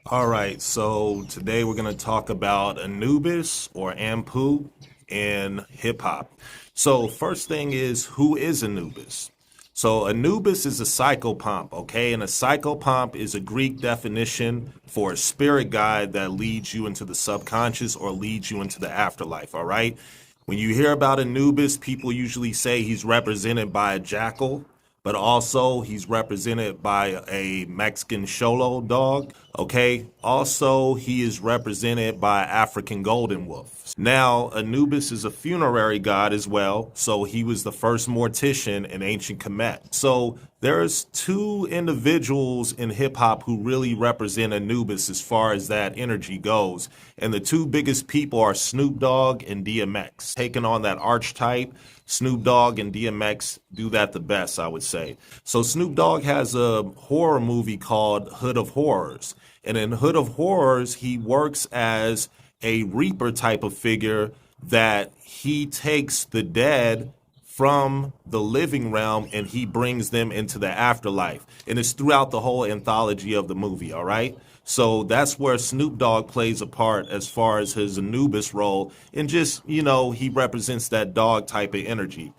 All right, so today we're going to talk about Anubis or anpu in hip hop. So, first thing is, who is Anubis? So, Anubis is a psychopomp, okay? And a psychopomp is a Greek definition for a spirit guide that leads you into the subconscious or leads you into the afterlife, all right? When you hear about Anubis, people usually say he's represented by a jackal, but also he's represented by a Mexican Xolo dog. Okay. Also, he is represented by African golden wolf. Now, Anubis is a funerary god as well. So he was the first mortician in ancient Kemet. So there's two individuals in hip hop who really represent Anubis as far as that energy goes. And the two biggest people are Snoop Dogg and DMX. Taking on that archetype, Snoop Dogg and DMX do that the best, I would say. So Snoop Dogg has a horror movie called Hood of Horrors. And in Hood of Horrors, he works as a Reaper type of figure that he takes the dead from the living realm and he brings them into the afterlife. And it's throughout the whole anthology of the movie, all right? So that's where Snoop Dogg plays a part as far as his Anubis role. And just, he represents that dog type of energy.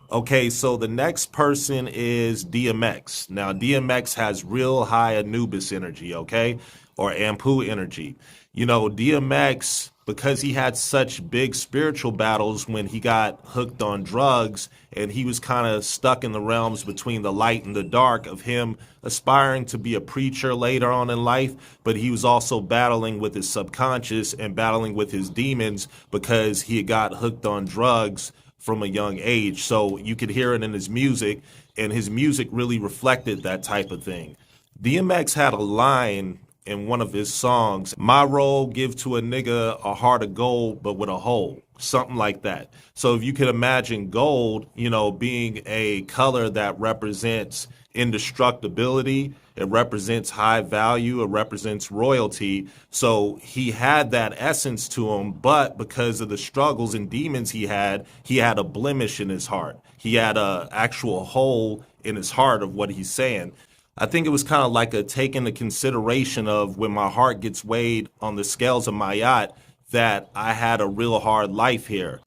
Okay, so the next person is DMX. Now, DMX has real high Anubis energy, okay, or Ampu energy. DMX, because he had such big spiritual battles when he got hooked on drugs and he was kind of stuck in the realms between the light and the dark of him aspiring to be a preacher later on in life, but he was also battling with his subconscious and battling with his demons because he had got hooked on drugs from a young age. So you could hear it in his music, and his music really reflected that type of thing. DMX had a line in one of his songs, "My role, give to a nigga a heart of gold, but with a hole." Something like that. So if you could imagine gold, being a color that represents indestructibility, it represents high value, it represents royalty. So he had that essence to him, but because of the struggles and demons he had a blemish in his heart. He had a actual hole in his heart of what he's saying. I think it was kind of like a take into consideration of when my heart gets weighed on the scales of my yacht, that I had a real hard life here.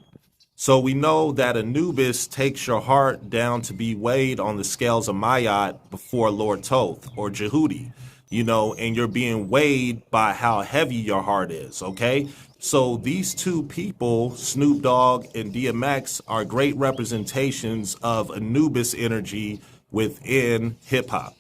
So we know that Anubis takes your heart down to be weighed on the scales of Mayat before Lord Thoth or Jehudi, and you're being weighed by how heavy your heart is, okay? So these two people, Snoop Dogg and DMX, are great representations of Anubis energy within hip hop.